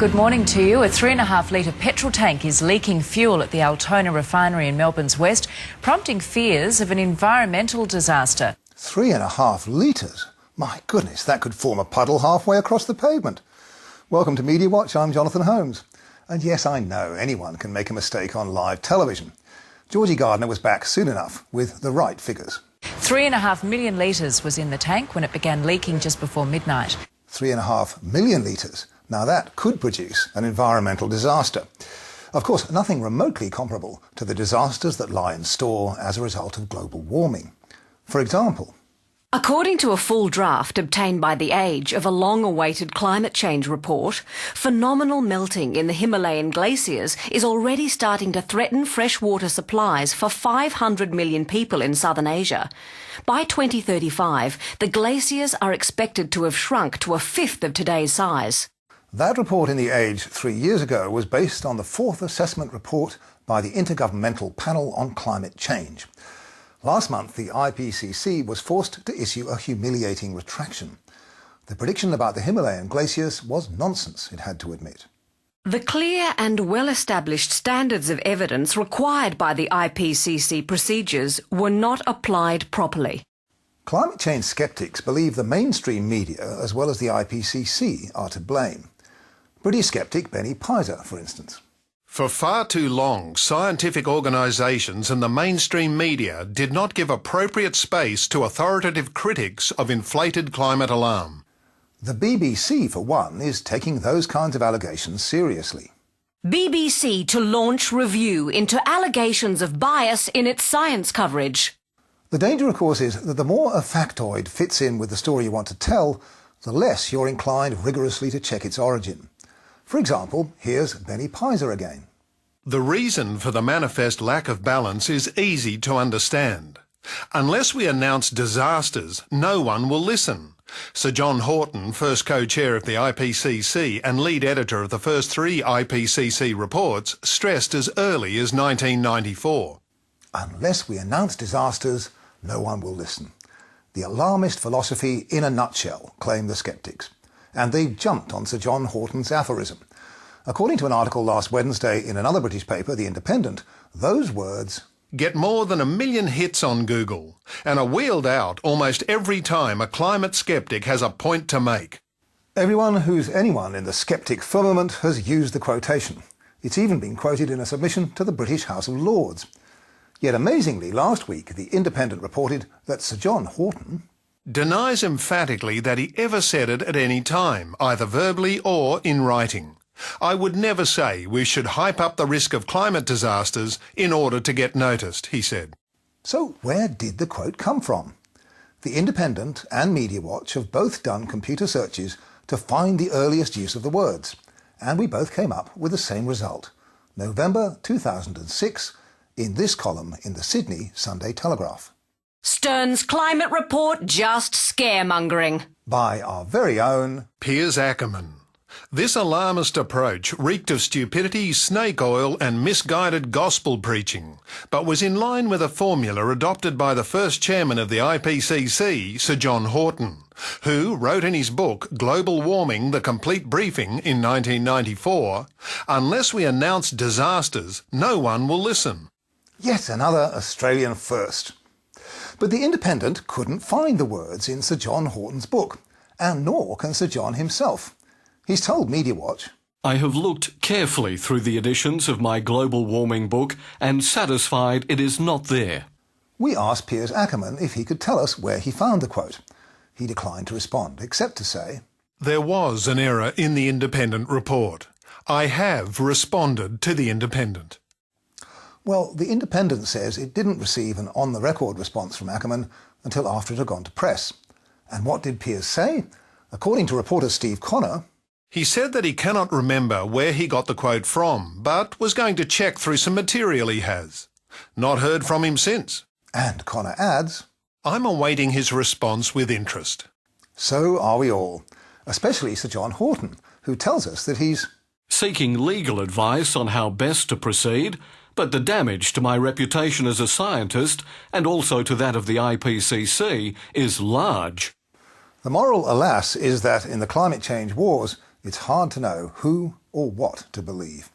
Good morning to you. A 3.5 litre petrol tank is leaking fuel at the Altona refinery in Melbourne's west, prompting fears of an environmental disaster. 3.5 litres? My goodness, that could form a puddle halfway across the pavement. Welcome to Media Watch, I'm Jonathan Holmes. And yes, I know anyone can make a mistake on live television. Georgie Gardner was back soon enough with the right figures. 3.5 million litres was in the tank when it began leaking just before midnight. 3.5 million litres. Now that could produce an environmental disaster. Of course, nothing remotely comparable to the disasters that lie in store as a result of global warming. For example, according to a full draft obtained by The Age of a long-awaited climate change report, phenomenal melting in the Himalayan glaciers is already starting to threaten freshwater supplies for 500 million people in southern Asia. By 2035, the glaciers are expected to have shrunk to a fifth of today's size. that report in The Age 3 years ago was based on the fourth assessment report by the Intergovernmental Panel on Climate Change. Last month, the IPCC was forced to issue a humiliating retraction. The prediction about the Himalayan glaciers was nonsense, it had to admit. The clear and well-established standards of evidence required by the IPCC procedures were not applied properly. Climate change sceptics believe the mainstream media, as well as the IPCC, are to blame. British sceptic Benny Pizer, for instance. For far too long, scientific organisations and the mainstream media did not give appropriate space to authoritative critics of inflated climate alarm. The BBC, for one, is taking those kinds of allegations seriously. BBC to launch review into allegations of bias in its science coverage. The danger, of course, is that the more a factoid fits in with the story you want to tell, the less you're inclined rigorously to check its origin. For example, here's Benny Pizer again. The reason for the manifest lack of balance is easy to understand. Unless we announce disasters, no one will listen. Sir John Horton, first co-chair of the IPCC and lead editor of the first 3 IPCC reports, stressed as early as 1994. Unless we announce disasters, no one will listen. The alarmist philosophy in a nutshell, claim the sceptics. And they've jumped on Sir John Horton's aphorism. According to an article last Wednesday in another British paper, The Independent, those words get more than 1 million hits on Google and are wheeled out almost every time a climate sceptic has a point to make. Everyone who's anyone in the sceptic firmament has used the quotation. It's even been quoted in a submission to the British House of Lords. Yet amazingly, last week, The Independent reported that Sir John Horton denies emphatically that he ever said it at any time, either verbally or in writing. I would never say we should hype up the risk of climate disasters in order to get noticed, he said. So where did the quote come from? The Independent and Media Watch have both done computer searches to find the earliest use of the words, and we both came up with the same result. November 2006, in this column in the Sydney Sunday Telegraph. Stern's climate report just scaremongering. By our very own Piers Ackerman. This alarmist approach reeked of stupidity, snake oil and misguided gospel preaching, but was in line with a formula adopted by the first chairman of the IPCC, Sir John Horton, who wrote in his book Global Warming, The Complete Briefing in 1994, unless we announce disasters, no one will listen. Yet another Australian first. But the Independent couldn't find the words in Sir John Horton's book, and nor can Sir John himself. He's told Media Watch, I have looked carefully through the editions of my global warming book and satisfied it is not there. We asked Piers Ackerman if he could tell us where he found the quote. He declined to respond, except to say, there was an error in the Independent report. I have responded to the Independent. Well, the Independent says it didn't receive an on-the-record response from Ackerman until after it had gone to press. And what did Piers say? According to reporter Steve Connor, he said that he cannot remember where he got the quote from, but was going to check through some material he has. Not heard from him since. And Connor adds, I'm awaiting his response with interest. So are we all, especially Sir John Horton, who tells us that he's seeking legal advice on how best to proceed, but the damage to my reputation as a scientist and also to that of the IPCC is large. The moral, alas, is that in the climate change wars, it's hard to know who or what to believe.